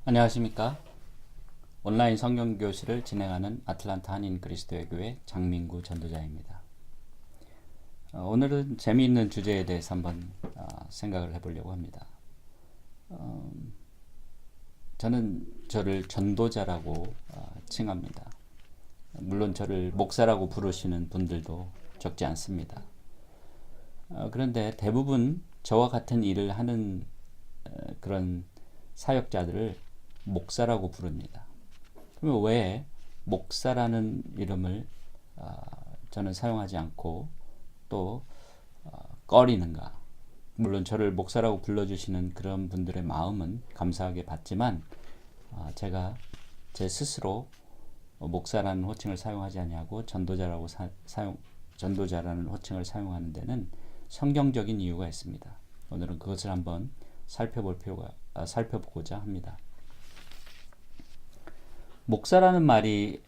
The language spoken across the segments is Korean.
안녕하십니까? 온라인 성경 교실을 진행하는 아틀란타 한인 그리스도의 교회 장민구 전도자입니다. 오늘은 재미있는 주제에 대해서 한번 생각을 해보려고 합니다. 저는 저를 전도자라고 칭합니다. 물론 저를 목사라고 부르시는 분들도 적지 않습니다. 그런데 대부분 저와 같은 일을 하는 그런 사역자들을 목사라고 부릅니다. 그러면 왜 목사라는 이름을 저는 사용하지 않고 또 꺼리는가? 물론 저를 목사라고 불러주시는 그런 분들의 마음은 감사하게 받지만 제가 제 스스로 목사라는 호칭을 사용하지 아니하고 전도자라는 호칭을 사용하는 데는 성경적인 이유가 있습니다. 오늘은 그것을 한번 살펴보고자 합니다. 목사라는 말이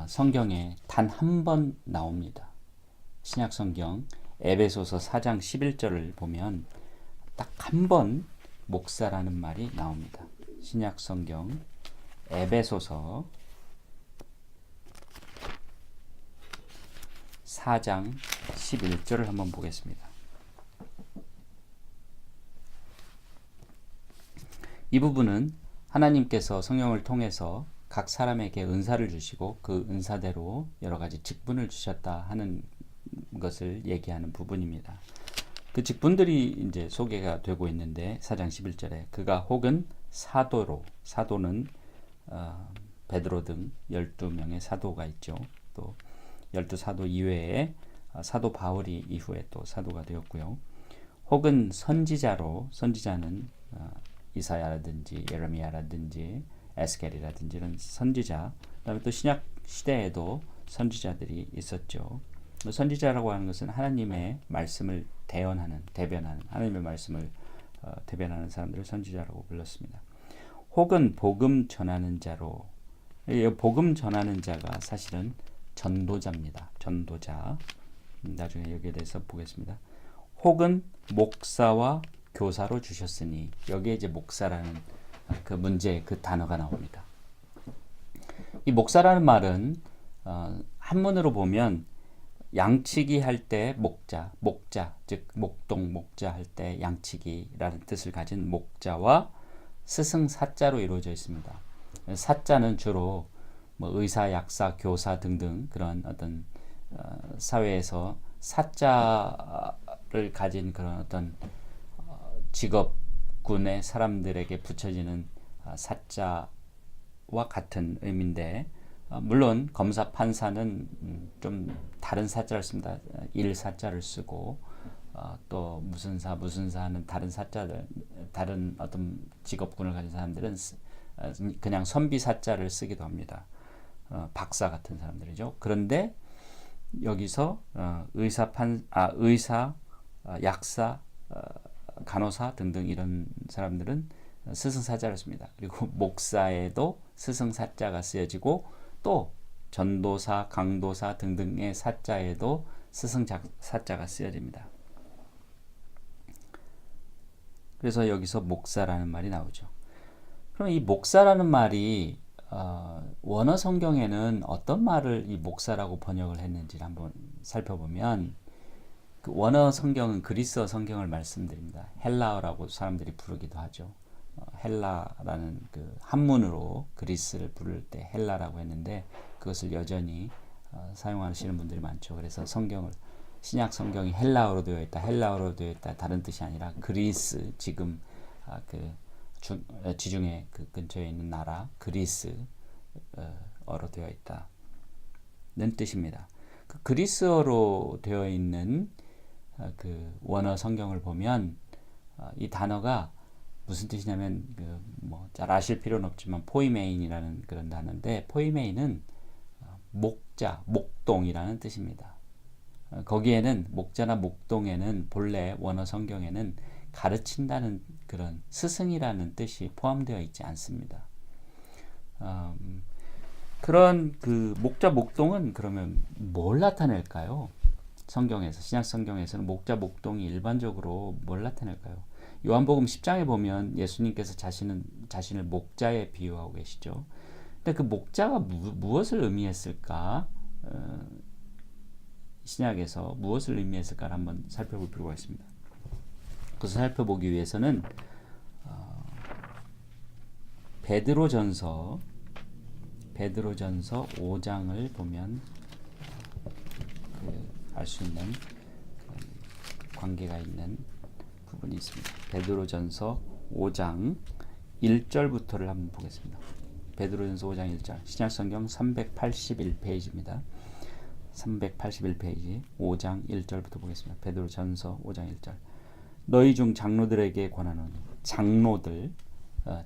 성경에 단 한 번 나옵니다. 신약 성경 에베소서 4장 11절을 보면 딱 한 번 목사라는 말이 나옵니다. 신약 성경 에베소서 4장 11절을 한번 보겠습니다. 이 부분은 하나님께서 성령을 통해서 각 사람에게 은사를 주시고 그 은사대로 여러 가지 직분을 주셨다 하는 것을 얘기하는 부분입니다. 그 직분들이 이제 소개가 되고 있는데 4장 11절에 그가 혹은 사도는 베드로 등 12명의 사도가 있죠. 또 12사도 이외에 사도 바울이 이후에 또 사도가 되었고요. 혹은 선지자는 이사야라든지 예레미야라든지 에스겔이라든지 이런 선지자, 그다음에 또 신약 시대에도 선지자들이 있었죠. 선지자라고 하는 것은 하나님의 말씀을 대변하는 하나님의 말씀을 대변하는 사람들을 선지자라고 불렀습니다. 혹은 복음 전하는 자로, 복음 전하는 자가 사실은 전도자입니다. 전도자. 나중에 여기에 대해서 보겠습니다. 혹은 목사와 교사로 주셨으니, 여기에 이제 목사라는 그 문제, 그 단어가 나옵니다. 이 목사라는 말은 한문으로 보면 양치기 할 때 목자, 즉 목자 할 때 양치기라는 뜻을 가진 목자와 스승 사자로 이루어져 있습니다. 사자는 주로 의사, 약사, 교사 등등 그런 어떤 사회에서 사자를 가진 그런 어떤 직업군의 사람들에게 붙여지는 사자와 같은 의미인데, 물론 검사, 판사는 좀 다른 사자를 씁니다. 일사자를 쓰고 또 무슨사는 다른 어떤 직업군을 가진 사람들은 그냥 선비사자를 쓰기도 합니다. 박사 같은 사람들이죠. 그런데 여기서 의사, 약사, 간호사 등등 이런 사람들은 스승사자를 씁니다. 그리고 목사에도 스승사자가 쓰여지고 또 전도사, 강도사 등등의 사자에도 스승사자가 쓰여집니다. 그래서 여기서 목사라는 말이 나오죠. 그럼 이 목사라는 말이 원어 성경에는 어떤 말을 이 목사라고 번역을 했는지를 한번 살펴보면, 그 원어 성경은 그리스어 성경을 말씀드립니다. 헬라어라고 사람들이 부르기도 하죠. 헬라라는 그 한문으로 그리스를 부를 때 헬라라고 했는데 그것을 여전히 사용하시는 분들이 많죠. 그래서 신약 성경이 헬라어로 되어 있다 다른 뜻이 아니라 그리스, 지금 지중해 그 근처에 있는 나라 그리스어로 되어 있다는 뜻입니다. 그 그리스어로 되어 있는 그 원어 성경을 보면 이 단어가 무슨 뜻이냐면 잘 아실 필요는 없지만 포이메인이라는 그런 단어인데, 포이메인은 목자, 목동이라는 뜻입니다. 거기에는 목자나 목동에는 본래 원어 성경에는 가르친다는 그런 스승이라는 뜻이 포함되어 있지 않습니다. 그런 그 목자, 목동은 그러면 뭘 나타낼까요? 신약 성경에서는 목자, 목동이 일반적으로 뭘 나타낼까요? 요한복음 10장에 보면 예수님께서 자신을 목자에 비유하고 계시죠. 근데 그 목자가 무엇을 의미했을까? 신약에서 무엇을 의미했을까를 한번 살펴볼 필요가 있습니다. 그것을 살펴보기 위해서는 베드로전서 5장을 보면 알 수 있는 관계가 있는 부분이 있습니다. 베드로전서 5장 1절부터를 한번 보겠습니다. 베드로전서 5장 1절, 신약성경 381페이지입니다. 381페이지 5장 1절부터 보겠습니다. 베드로전서 5장 1절. 너희 중 장로들에게 권하노니, 장로들,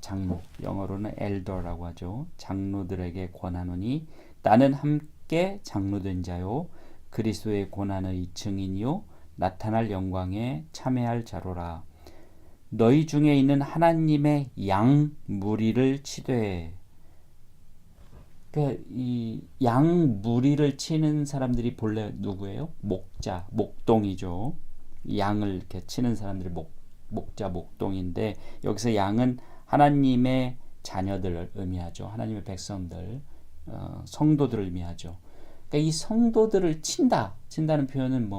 장로, 영어로는 엘더라고 하죠. 장로들에게 권하노니 나는 함께 장로된 자요 그리스도의 고난의 증인이요 나타날 영광에 참여할 자로라. 너희 중에 있는 하나님의 양 무리를 치되, 그러니까 이 양 무리를 치는 사람들이 본래 누구예요? 목자, 목동이죠. 양을 이렇게 치는 사람들이 목자, 목동인데 여기서 양은 하나님의 자녀들을 의미하죠. 하나님의 백성들, 성도들을 의미하죠. 그러니까 이 성도들을 친다는 표현은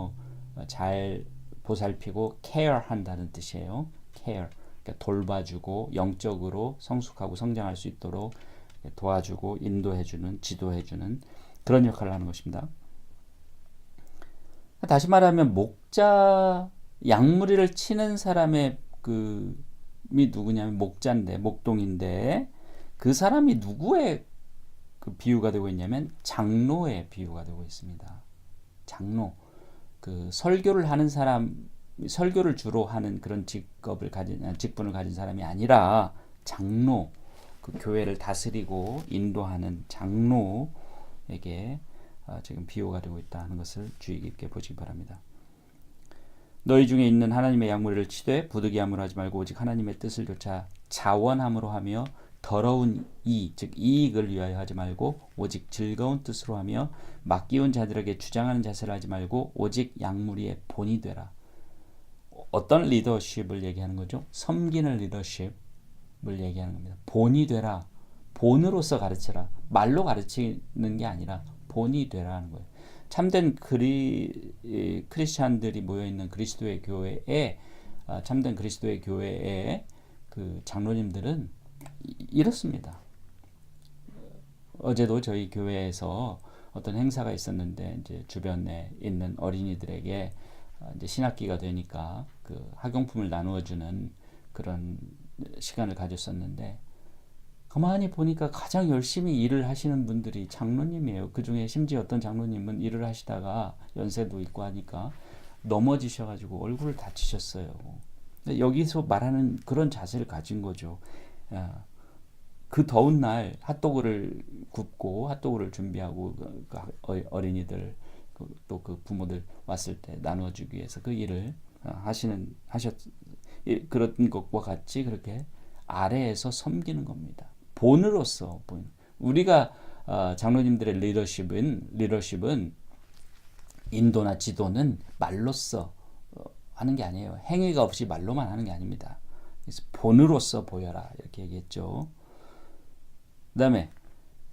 잘 보살피고 care 한다는 뜻이에요. care, 그러니까 돌봐주고 영적으로 성숙하고 성장할 수 있도록 도와주고 인도해주는, 지도해주는 그런 역할을 하는 것입니다. 다시 말하면 목자, 양무리를 치는 사람의 이 누구냐면 목자인데, 목동인데 그 사람이 누구의 그 비유가 되고 있냐면 장로의 비유가 되고 있습니다. 장로, 그 설교를 하는 사람, 설교를 주로 하는 그런 직분을 가진 사람이 아니라 장로, 그 교회를 다스리고 인도하는 장로에게 지금 비유가 되고 있다는 것을 주의 깊게 보시기 바랍니다. 너희 중에 있는 하나님의 양무리를 치되 부득이함으로 하지 말고 오직 하나님의 뜻을 조차 자원함으로 하며 더러운 즉 이익을 위하여 하지 말고 오직 즐거운 뜻으로 하며 맡기운 자들에게 주장하는 자세를 하지 말고 오직 양무리의 본이 되라. 어떤 리더십을 얘기하는 거죠? 섬기는 리더십을 얘기하는 겁니다. 본이 되라. 본으로서 가르치라. 말로 가르치는 게 아니라 본이 되라는 거예요. 참된 크리스찬들이 모여있는 그리스도의 교회에, 참된 그리스도의 교회의 그 장로님들은 이렇습니다. 어제도 저희 교회에서 어떤 행사가 있었는데 이제 주변에 있는 어린이들에게 이제 신학기가 되니까 그 학용품을 나누어주는 그런 시간을 가졌었는데, 가만히 보니까 가장 열심히 일을 하시는 분들이 장로님이에요. 그 중에 심지어 어떤 장로님은 일을 하시다가 연세도 있고 하니까 넘어지셔가지고 얼굴을 다치셨어요. 여기서 말하는 그런 자세를 가진 거죠. 그 더운 날 핫도그를 굽고 핫도그를 준비하고 어린이들 또 그 부모들 왔을 때 나눠주기 위해서 그 일을 그런 것과 같이 그렇게 아래에서 섬기는 겁니다. 본으로서 우리가 장로님들의 리더십은 인도나 지도는 말로써 하는 게 아니에요. 행위가 없이 말로만 하는 게 아닙니다. 그래서 본으로서 보여라 이렇게 얘기했죠. 그 다음에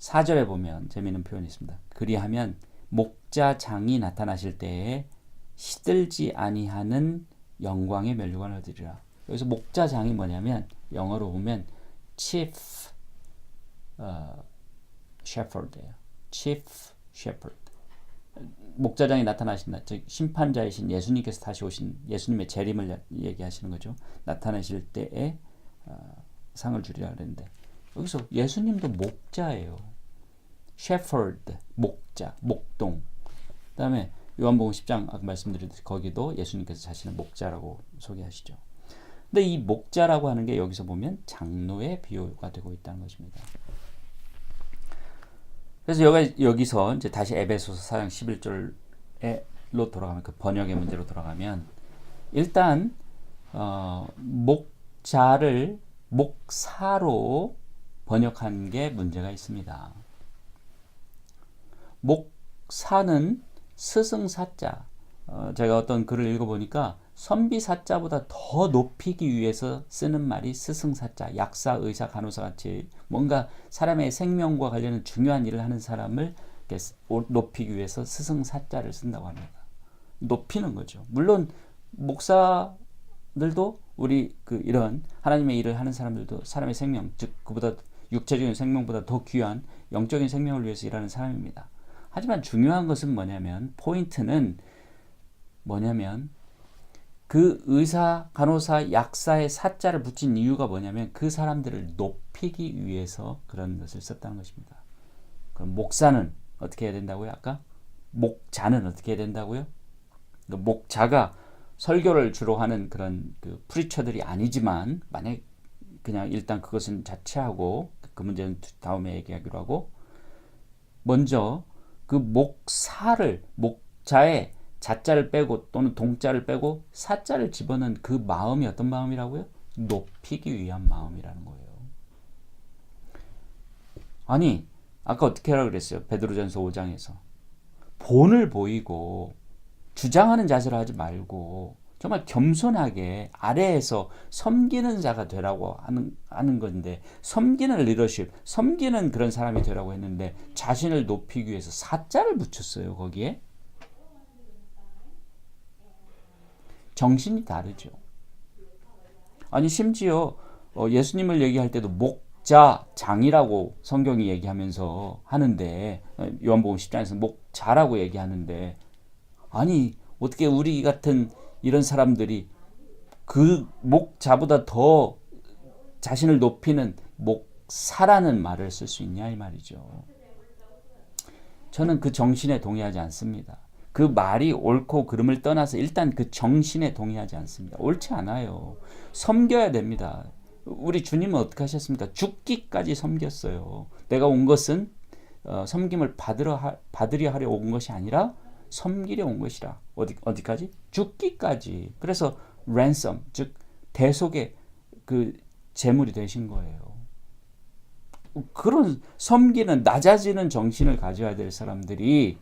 4절에 보면 재미있는 표현이 있습니다. 그리하면 목자장이 나타나실 때에 시들지 아니하는 영광의 면류관을 얻으리라. 여기서 목자장이 뭐냐면 영어로 보면 chief shepherd예요. chief shepherd. 목자장이 나타나신다. 즉 심판자이신 예수님께서 다시 오신 예수님의 재림을 얘기하시는 거죠. 나타나실 때에 상을 주리라 그랬는데 여기서 예수님도 목자예요. shepherd, 목자, 목동. 그 다음에 요한복음 10장 아까 말씀드렸듯이 거기도 예수님께서 자신을 목자라고 소개하시죠. 근데 이 목자라고 하는 게 여기서 보면 장로의 비유가 되고 있다는 것입니다. 그래서 여기서 이제 다시 에베소서 4장 11절로 돌아가면 그 번역의 문제로 돌아가면 일단 목자를 목사로 번역한 게 문제가 있습니다. 목사는 스승사자. 제가 어떤 글을 읽어보니까 선비사자보다 더 높이기 위해서 쓰는 말이 스승사자, 약사, 의사, 간호사 같이 뭔가 사람의 생명과 관련된 중요한 일을 하는 사람을 높이기 위해서 스승사자를 쓴다고 합니다. 높이는 거죠. 물론 목사들도 우리 이런 하나님의 일을 하는 사람들도 사람의 생명, 즉 그보다 육체적인 생명보다 더 귀한 영적인 생명을 위해서 일하는 사람입니다. 하지만 중요한 것은 포인트는 뭐냐면 그 의사, 간호사, 약사의 사자를 붙인 이유가 뭐냐면 그 사람들을 높이기 위해서 그런 것을 썼다는 것입니다. 그럼 목사는 어떻게 해야 된다고요? 아까 목자는 어떻게 해야 된다고요? 목자가 설교를 주로 하는 그런 프리처들이 아니지만 만약 그냥 일단 그것은 자체하고 그 문제는 다음에 얘기하기로 하고 먼저 그 목자의 자자를 빼고 또는 동자를 빼고 사자를 집어넣은 그 마음이 어떤 마음이라고요? 높이기 위한 마음이라는 거예요. 아니 아까 어떻게 하라고 그랬어요? 베드로전서 5장에서 본을 보이고 주장하는 자세를 하지 말고 정말 겸손하게 아래에서 섬기는 자가 되라고 하는 건데 섬기는 리더십, 섬기는 그런 사람이 되라고 했는데 자신을 높이기 위해서 사자를 붙였어요. 거기에 정신이 다르죠. 아니 심지어 예수님을 얘기할 때도 목자장이라고 성경이 얘기하면서 하는데 요한복음 10장에서 목자라고 얘기하는데 아니 어떻게 우리 같은 이런 사람들이 그 목자보다 더 자신을 높이는 목사라는 말을 쓸 수 있냐 이 말이죠. 저는 그 정신에 동의하지 않습니다. 그 말이 옳고 그름을 떠나서 일단 그 정신에 동의하지 않습니다. 옳지 않아요. 섬겨야 됩니다. 우리 주님은 어떻게 하셨습니까? 죽기까지 섬겼어요. 내가 온 것은 섬김을 받으려 하려 온 것이 아니라 섬기려 온 것이라. 어디까지? 죽기까지. 그래서 ransom, 즉 대속의 그 제물이 되신 거예요. 그런 섬기는 낮아지는 정신을 가져야 될 사람들이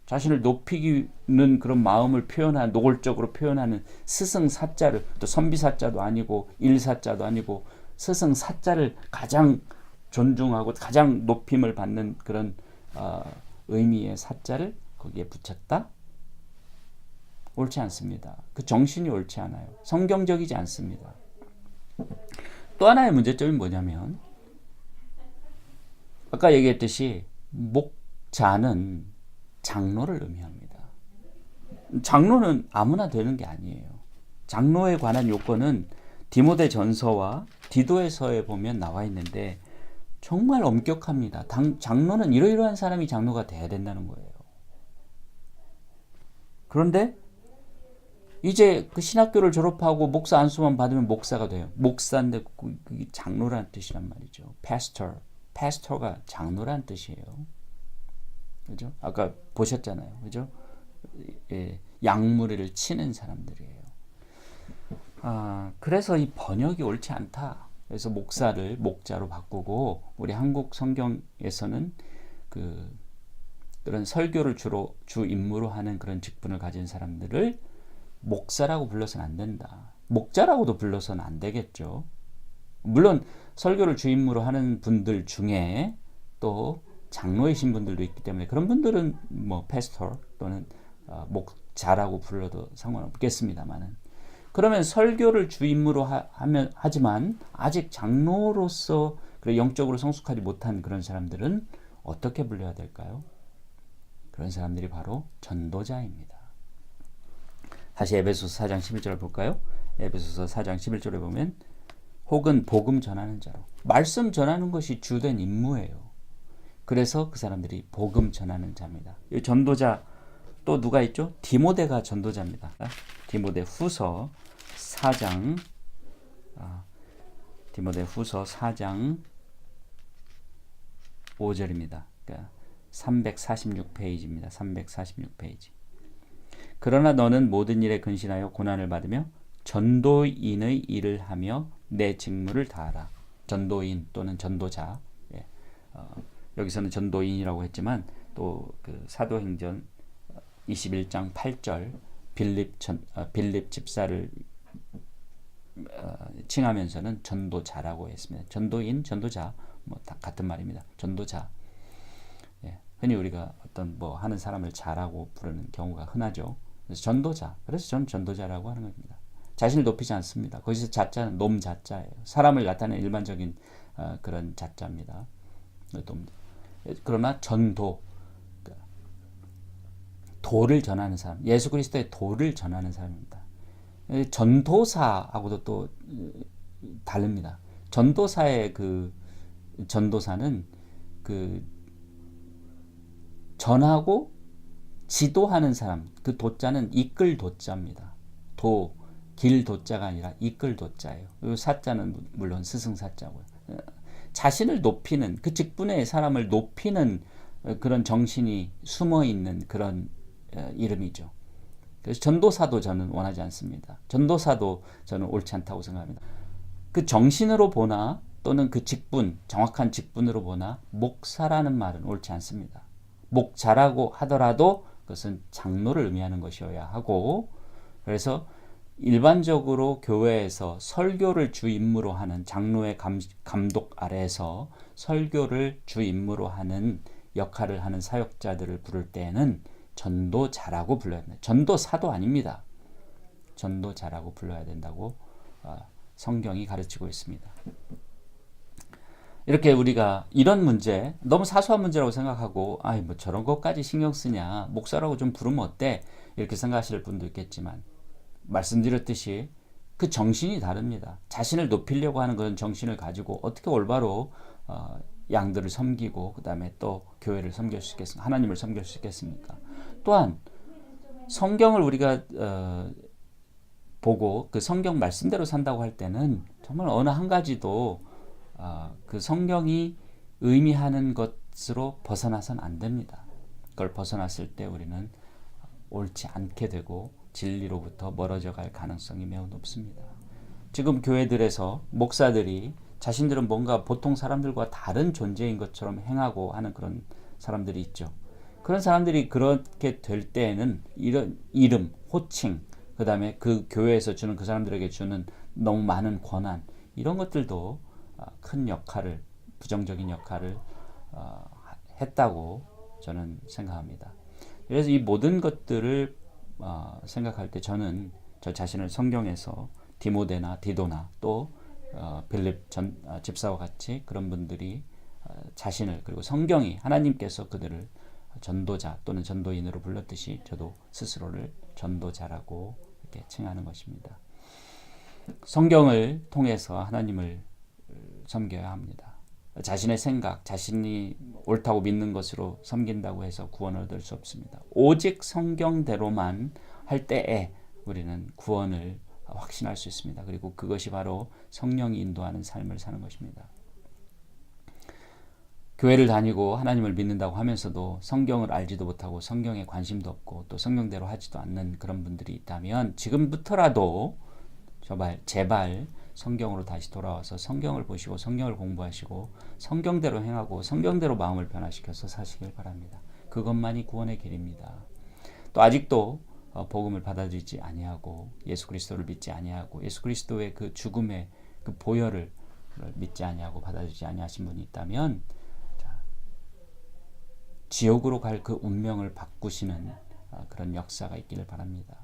자신을 높이는 그런 마음을 표현한 노골적으로 표현하는 스승사자를 또 선비사자도 아니고 일사자도 아니고 스승사자를 가장 존중하고 가장 높임을 받는 그런 의미의 사자를 거기에 붙였다? 옳지 않습니다. 그 정신이 옳지 않아요. 성경적이지 않습니다. 또 하나의 문제점이 뭐냐면 아까 얘기했듯이 목자는 장로를 의미합니다. 장로는 아무나 되는 게 아니에요. 장로에 관한 요건은 디모데 전서와 디도에서에 보면 나와 있는데 정말 엄격합니다. 장로는 이러이러한 사람이 장로가 돼야 된다는 거예요. 그런데 이제 그 신학교를 졸업하고 목사 안수만 받으면 목사가 돼요. 목사인데 그게 장로라는 뜻이란 말이죠. pasto가 장로라는 뜻이에요. 그죠? 아까 보셨잖아요. 그죠? 예, 양무리를 치는 사람들이에요. 그래서 이 번역이 옳지 않다. 그래서 목사를 목자로 바꾸고 우리 한국 성경에서는 그런 설교를 주 임무로 하는 그런 직분을 가진 사람들을 목사라고 불러서는 안 된다. 목자라고도 불러서는 안 되겠죠. 물론 설교를 주 임무로 하는 분들 중에 또 장로이신 분들도 있기 때문에 그런 분들은 패스터 또는 목자라고 불러도 상관없겠습니다만은 그러면 설교를 주 임무로 하지만 아직 장로로서 영적으로 성숙하지 못한 그런 사람들은 어떻게 불려야 될까요? 그런 사람들이 바로 전도자입니다. 다시 에베소서 4장 11절을 볼까요? 에베소서 4장 11절에 보면 혹은 복음 전하는 자로 말씀 전하는 것이 주된 임무예요. 그래서 그 사람들이 복음 전하는 자입니다. 이 전도자 또 누가 있죠? 디모데가 전도자입니다. 디모데 후서 4장 디모데 후서 4장 5절입니다. 그러니까 346페이지입니다. 346페이지. 그러나 너는 모든 일에 근신하여 고난을 받으며 전도인의 일을 하며 내 직무를 다하라. 전도인 또는 전도자. 예. 여기서는 전도인이라고 했지만 또 그 사도행전 21장 8절 빌립 집사를 칭하면서는 전도자라고 했습니다. 전도인, 전도자 뭐 다 같은 말입니다. 전도자. 예, 흔히 우리가 어떤 뭐 하는 사람을 자라고 부르는 경우가 흔하죠. 그래서 전도자. 그래서 저는 전도자라고 하는 겁니다. 자신을 높이지 않습니다. 거기서 자자는 놈 자자예요. 사람을 나타내는 일반적인 그런 자자입니다. 그러나 전도, 도를 전하는 사람, 예수 그리스도의 도를 전하는 사람입니다. 전도사하고도 또 다릅니다. 전도사의 그 전도사는 그 전하고 지도하는 사람, 그 도자는 이끌 도자입니다. 길 도자가 아니라 이끌 도자예요. 이 사자는 물론 스승 사자고요. 자신을 높이는, 그 직분의 사람을 높이는 그런 정신이 숨어 있는 그런 이름이죠. 그래서 전도사도 저는 원하지 않습니다. 전도사도 저는 옳지 않다고 생각합니다. 그 정신으로 보나 또는 그 직분, 정확한 직분으로 보나 목사라는 말은 옳지 않습니다. 목자라고 하더라도 그것은 장로를 의미하는 것이어야 하고, 그래서 일반적으로 교회에서 설교를 주 임무로 하는 장로의 감독 아래에서 설교를 주 임무로 하는 역할을 하는 사역자들을 부를 때에는 전도자라고 불러야 된다. 전도사도 아닙니다. 전도자라고 불러야 된다고 성경이 가르치고 있습니다. 이렇게 우리가 이런 문제, 너무 사소한 문제라고 생각하고 뭐 저런 것까지 신경 쓰냐, 목사라고 좀 부르면 어때, 이렇게 생각하실 분도 있겠지만, 말씀드렸듯이 그 정신이 다릅니다. 자신을 높이려고 하는 그런 정신을 가지고 어떻게 올바로 양들을 섬기고 그 다음에 또 교회를 섬길 수 있겠습니까? 하나님을 섬길 수 있겠습니까? 또한 성경을 우리가 보고 그 성경 말씀대로 산다고 할 때는 정말 어느 한 가지도 그 성경이 의미하는 것으로 벗어나선 안 됩니다. 그걸 벗어났을 때 우리는 옳지 않게 되고 진리로부터 멀어져 갈 가능성이 매우 높습니다. 지금 교회들에서 목사들이 자신들은 뭔가 보통 사람들과 다른 존재인 것처럼 행하고 하는 그런 사람들이 있죠. 그런 사람들이 그렇게 될 때에는 이런 이름, 호칭, 그 다음에 그 교회에서 주는, 그 사람들에게 주는 너무 많은 권한, 이런 것들도 큰 역할을, 부정적인 역할을 했다고 저는 생각합니다. 그래서 이 모든 것들을 생각할 때 저는 저 자신을 성경에서 디모데나 디도나 또 빌립 집사와 같이 그런 분들이 자신을, 그리고 성경이, 하나님께서 그들을 전도자 또는 전도인으로 불렀듯이 저도 스스로를 전도자라고 이렇게 칭하는 것입니다. 성경을 통해서 하나님을 섬겨야 합니다. 자신의 생각, 자신이 옳다고 믿는 것으로 섬긴다고 해서 구원을 얻을 수 없습니다. 오직 성경대로만 할 때에 우리는 구원을 확신할 수 있습니다. 그리고 그것이 바로 성령이 인도하는 삶을 사는 것입니다. 교회를 다니고 하나님을 믿는다고 하면서도 성경을 알지도 못하고 성경에 관심도 없고 또 성경대로 하지도 않는 그런 분들이 있다면 지금부터라도 제발 성경으로 다시 돌아와서 성경을 보시고 성경을 공부하시고 성경대로 행하고 성경대로 마음을 변화시켜서 사시길 바랍니다. 그것만이 구원의 길입니다. 또 아직도 복음을 받아들이지 아니하고 예수 그리스도를 믿지 아니하고 예수 그리스도의 그 죽음의 그 보혈을 믿지 아니하고 받아들이지 아니하신 분이 있다면 지옥으로 갈 그 운명을 바꾸시는 그런 역사가 있기를 바랍니다.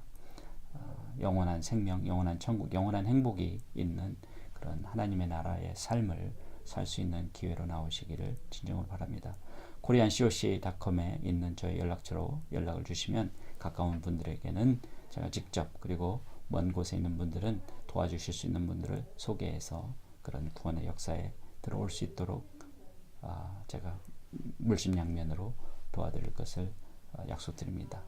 영원한 생명, 영원한 천국, 영원한 행복이 있는 그런 하나님의 나라의 삶을 살 수 있는 기회로 나오시기를 진정으로 바랍니다. koreancoc.com에 있는 저희 연락처로 연락을 주시면 가까운 분들에게는 제가 직접, 그리고 먼 곳에 있는 분들은 도와주실 수 있는 분들을 소개해서 그런 구원의 역사에 들어올 수 있도록 제가 물심양면으로 도와드릴 것을 약속드립니다.